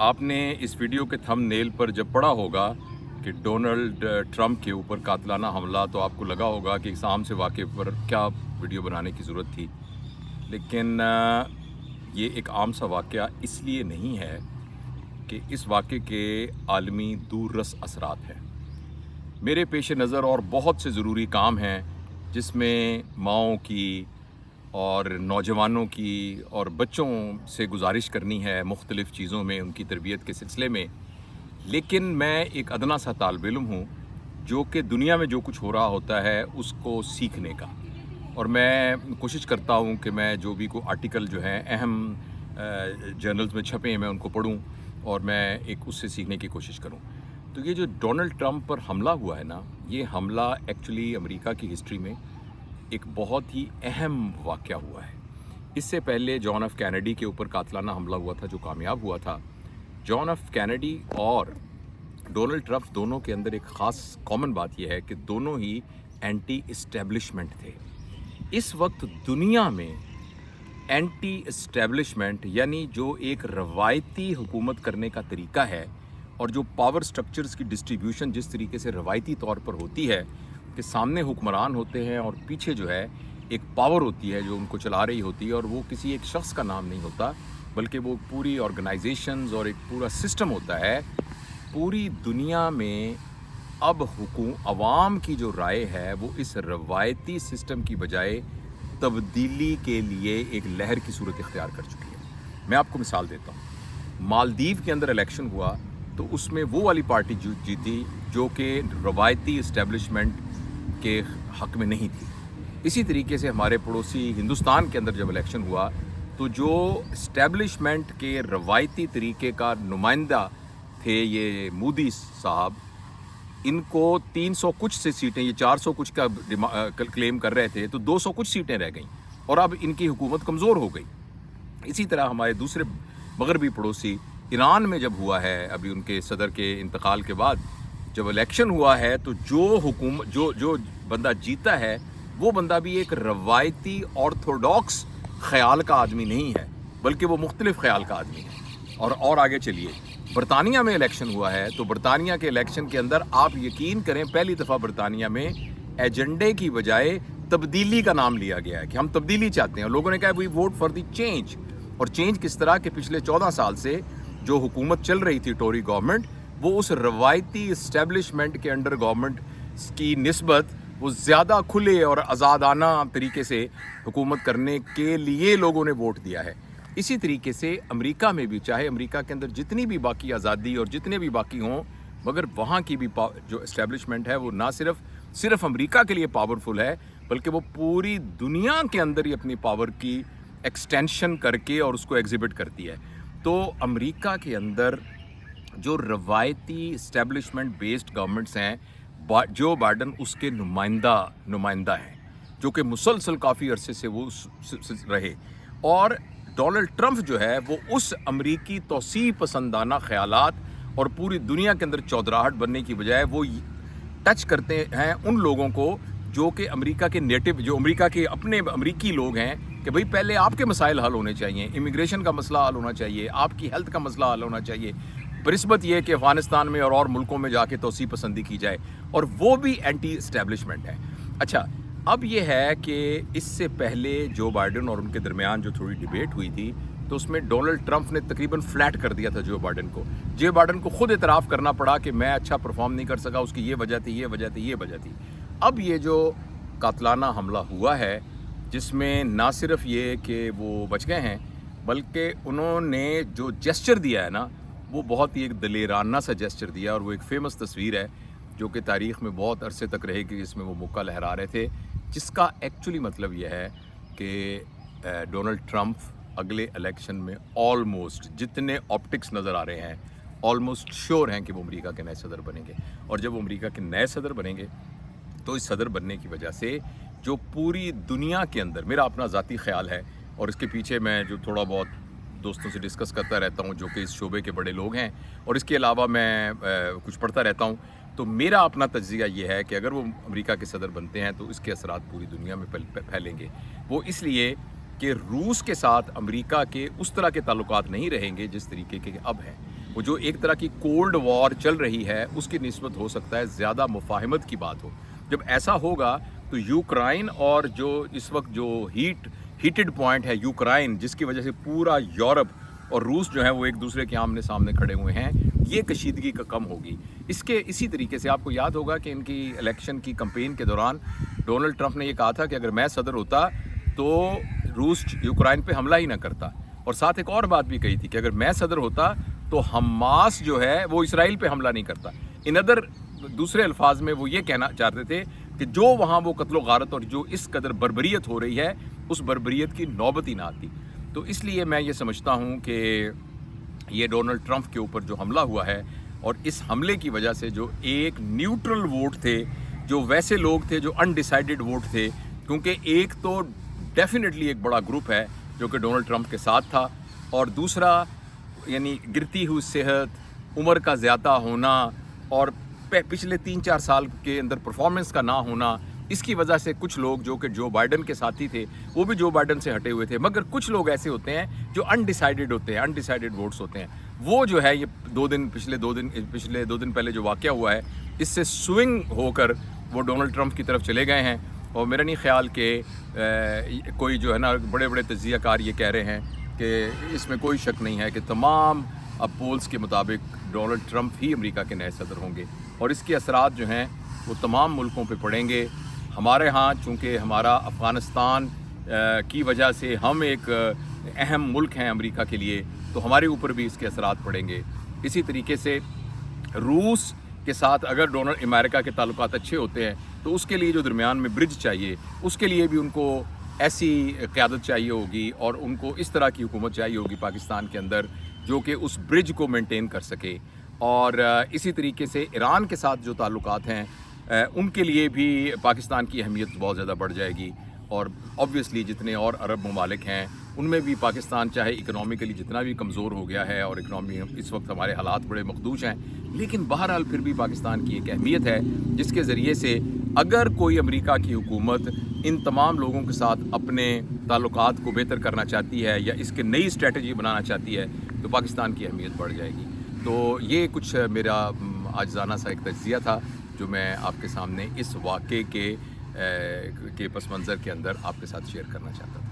आपने इस वीडियो के थंबनेल पर जब पढ़ा होगा कि डोनाल्ड ट्रंप के ऊपर कातलाना हमला, तो आपको लगा होगा कि इस आम से वाक़े पर क्या वीडियो बनाने की ज़रूरत थी। लेकिन ये एक आम सा वाक़या इसलिए नहीं है कि इस वाक़े के आलमी दूररस असरात हैं। मेरे पेश नज़र और बहुत से ज़रूरी काम हैं जिसमें माँओं की और नौजवानों की और बच्चों से गुजारिश करनी है मुख्तलिफ़ चीज़ों में उनकी तरबियत के सिलसिले में। लेकिन मैं एक अदना सा तालिब इल्म हूँ जो कि दुनिया में जो कुछ हो रहा होता है उसको सीखने का, और मैं कोशिश करता हूँ कि मैं जो भी कोई आर्टिकल जो हैं अहम जर्नल्स में छपे हैं मैं उनको पढ़ूँ और मैं एक उससे सीखने की कोशिश करूँ। तो ये जो डोनाल्ड ट्रंप पर हमला हुआ है ना, ये हमला एक्चुअली अमेरिका की हिस्ट्री में एक बहुत ही अहम वाक़या हुआ है। इससे पहले जॉन एफ कैनेडी के ऊपर कातलाना हमला हुआ था जो कामयाब हुआ था। जॉन एफ कैनेडी और डोनाल्ड ट्रंप दोनों के अंदर एक ख़ास कॉमन बात यह है कि दोनों ही एंटी इस्टेब्लिशमेंट थे। इस वक्त दुनिया में एंटी इस्टेब्लिशमेंट यानी जो एक रवायती हुकूमत करने का तरीका है और जो पावर स्ट्रक्चर्स की डिस्ट्रीब्यूशन जिस तरीके से रवायती तौर पर होती है कि सामने हुक्मरान होते हैं और पीछे जो है एक पावर होती है जो उनको चला रही होती है, और वो किसी एक शख्स का नाम नहीं होता बल्कि वो पूरी ऑर्गेनाइजेशंस और एक पूरा सिस्टम होता है। पूरी दुनिया में अब अवाम की जो राय है वो इस रवायती सिस्टम की बजाय तब्दीली के लिए एक लहर की सूरत इख्तियार कर चुकी है। मैं आपको मिसाल देता हूँ। मालदीव के अंदर इलेक्शन हुआ तो उसमें वो वाली पार्टी जीती जो कि रवायती इस्टेब्लिशमेंट के हक़ में नहीं थी। इसी तरीके से हमारे पड़ोसी हिंदुस्तान के अंदर जब इलेक्शन हुआ तो जो इस्टेब्लिशमेंट के रवायती तरीके का नुमाइंदा थे ये मोदी साहब, इनको 300 कुछ से सीटें, ये 400 कुछ का क्लेम कर रहे थे, तो 200 कुछ सीटें रह गईं और अब इनकी हुकूमत कमज़ोर हो गई। इसी तरह हमारे दूसरे मगरबी पड़ोसी ईरान में जब हुआ है, अभी उनके सदर के इंतकाल के बाद जब इलेक्शन हुआ है, तो जो बंदा जीता है वो बंदा भी एक रवायती ऑर्थोडॉक्स ख्याल का आदमी नहीं है बल्कि वो मुख्तलिफ ख्याल का आदमी है। और आगे चलिए, बरतानिया में इलेक्शन हुआ है तो बरतानिया के इलेक्शन के अंदर आप यकीन करें पहली दफ़ा बरतानिया में एजेंडे की बजाय तब्दीली का नाम लिया गया है कि हम तब्दीली चाहते हैं। लोगों ने कहा we vote for the change. और चेंज किस तरह के पिछले 14 साल से जो हुकूमत चल रही थी टोरी गवर्नमेंट, वो उस रवायती इस्टेब्लिशमेंट के अंडर गवर्नमेंट की निस्बत वो ज़्यादा खुले और आज़ादाना तरीके से हुकूमत करने के लिए लोगों ने वोट दिया है। इसी तरीके से अमेरिका में भी, चाहे अमेरिका के अंदर जितनी भी बाकी आज़ादी और जितने भी बाकी हों, मगर वहाँ की भी जो इस्टेब्लिशमेंट है वो ना सिर्फ अमेरिका के लिए पावरफुल है बल्कि वो पूरी दुनिया के अंदर ही अपनी पावर की एक्सटेंशन करके और उसको एग्जिबिट करती है। तो अमेरिका के अंदर जो रवायती इस्टेब्लिशमेंट बेस्ड गवर्नमेंट्स हैं, जो बाइडन उसके नुमाइंदा हैं, जो कि मुसलसल काफ़ी अरसे से वो रहे, और डोनाल्ड ट्रंप जो है वो उस अमरीकी तौसीह पसंदाना ख्यालात और पूरी दुनिया के अंदर चौधराहट बनने की बजाय वो टच करते हैं उन लोगों को जो कि अमेरिका के नेटिव, जो अमेरिका के अपने अमरीकी लोग हैं, कि भाई पहले आपके मसाइल हल होने चाहिए, इमिग्रेशन का मसला हल होना चाहिए, आपकी हेल्थ का मसला हल होना चाहिए, बनिस्बत ये कि अफ़गानिस्तान में और मुल्कों में जाके तौसीह पसंदी की जाए, और वो भी एंटी इस्टेब्लिशमेंट है। अच्छा, अब ये है कि इससे पहले जो बाइडन और उनके दरमियान जो थोड़ी डिबेट हुई थी तो उसमें डोनाल्ड ट्रंप ने तकरीबन फ्लैट कर दिया था जो बाइडन को खुद इतराफ़ करना पड़ा कि मैं अच्छा परफॉर्म नहीं कर सका, उसकी ये वजह थी। अब ये जो कातलाना हमला हुआ है जिसमें ना सिर्फ ये कि वो बच गए हैं बल्कि उन्होंने जो जेस्चर दिया है ना वो बहुत ही एक दलेराना सा जेस्चर दिया, और वो एक फेमस तस्वीर है जो कि तारीख़ में बहुत अरसे तक रहेगी, जिसमें वो मुक्का लहरा रहे थे, जिसका एक्चुअली मतलब यह है कि डोनाल्ड ट्रंप अगले इलेक्शन में ऑलमोस्ट, जितने ऑप्टिक्स नज़र आ रहे हैं, ऑलमोस्ट श्योर हैं कि वो अमेरिका के नए सदर बनेंगे। और जब वो अमेरिका के नए सदर बनेंगे तो इस सदर बनने की वजह से जो पूरी दुनिया के अंदर, मेरा अपना ज़ाती ख्याल है और इसके पीछे मैं जो थोड़ा बहुत दोस्तों से डिस्कस करता रहता हूँ जो कि इस शोबे के बड़े लोग हैं, और इसके अलावा मैं कुछ पढ़ता रहता हूँ, तो मेरा अपना तज्ज़िया ये है कि अगर वो अमेरिका के सदर बनते हैं तो इसके असरात पूरी दुनिया में फैलेंगे। वो इसलिए कि रूस के साथ अमेरिका के उस तरह के ताल्लुकात नहीं रहेंगे जिस तरीके के अब हैं। वो जो एक तरह की कोल्ड वॉर चल रही है उसकी निस्बत हो सकता है ज़्यादा मुफाहमत की बात हो। जब ऐसा होगा तो यूक्रेन और जो इस वक्त जो हीटेड पॉइंट है यूक्रेन, जिसकी वजह से पूरा यूरोप और रूस जो है वो एक दूसरे के आमने सामने खड़े हुए हैं, ये कशीदगी का कम होगी। इसी तरीके से आपको याद होगा कि इनकी इलेक्शन की कैंपेन के दौरान डोनाल्ड ट्रंप ने ये कहा था कि अगर मैं सदर होता तो रूस यूक्रेन पे हमला ही ना करता, और साथ एक और बात भी कही थी कि अगर मैं सदर होता तो हमास जो है वो इसराइल पे हमला नहीं करता। इन अदर दूसरे अल्फाज में वो ये कहना चाहते थे कि जो वहाँ वो कत्लो गारत और जो इस कदर बर्बरियत हो रही है उस बर्बरियत की नौबत ही ना आती। तो इसलिए मैं ये समझता हूँ कि ये डोनाल्ड ट्रंप के ऊपर जो हमला हुआ है और इस हमले की वजह से जो एक न्यूट्रल वोट थे, जो वैसे लोग थे जो अनडिसाइडेड वोट थे, क्योंकि एक तो डेफिनेटली एक बड़ा ग्रुप है जो कि डोनाल्ड ट्रंप के साथ था, और दूसरा यानी गिरती हुई सेहत, उम्र का ज़्यादा होना और पिछले 3-4 साल के अंदर परफॉर्मेंस का ना होना, इसकी वजह से कुछ लोग जो कि जो बाइडन के साथी थे वो भी जो बाइडन से हटे हुए थे। मगर कुछ लोग ऐसे होते हैं जो अनडिसाइडेड होते हैं, अनडिसाइडेड वोट्स होते हैं। वो जो है ये पिछले दो दिन पहले जो वाक़या हुआ है, इससे स्विंग होकर वो डोनाल्ड ट्रंप की तरफ चले गए हैं। और मेरा नहीं ख्याल कि कोई जो है ना बड़े बड़े तज्ज़ियाकार ये कह रहे हैं कि इसमें कोई शक नहीं है कि तमाम अब पोल्स के मुताबिक डोनाल्ड ट्रंप ही अमेरिका के नए सदर होंगे, और इसके असरात जो हैं वो तमाम मुल्कों पे पड़ेंगे। हमारे यहाँ चूँकि हमारा अफ़गानिस्तान की वजह से हम एक अहम मुल्क हैं अमेरिका के लिए, तो हमारे ऊपर भी इसके असरात पड़ेंगे। इसी तरीके से रूस के साथ अगर अमेरिका के ताल्लुकात अच्छे होते हैं तो उसके लिए जो दरमियान में ब्रिज चाहिए, उसके लिए भी उनको ऐसी क़यादत चाहिए होगी और उनको इस तरह की हुकूमत चाहिए होगी पाकिस्तान के अंदर जो कि उस ब्रिज को मेंटेन कर सके। और इसी तरीके से ईरान के साथ जो ताल्लुकात हैं उनके लिए भी पाकिस्तान की अहमियत बहुत ज़्यादा बढ़ जाएगी। और ऑब्वियसली जितने और अरब ममालिक हैं उनमें भी पाकिस्तान चाहे इकनॉमिकली जितना भी कमज़ोर हो गया है और इकनॉमी इस वक्त हमारे हालात बड़े मखदूश हैं, लेकिन बहरहाल फिर भी पाकिस्तान की एक अहमियत है जिसके ज़रिए से अगर कोई अमेरिका की हुकूमत इन तमाम लोगों के साथ अपने ताल्लुकात को बेहतर करना चाहती है या इसके नई स्ट्रेटजी बनाना चाहती है तो पाकिस्तान की अहमियत बढ़ जाएगी। तो ये कुछ मेरा आजाना सा एक तज्ज़िया था जो मैं आपके सामने इस वाक़े के पस मंज़र के अंदर आपके साथ शेयर करना चाहता था।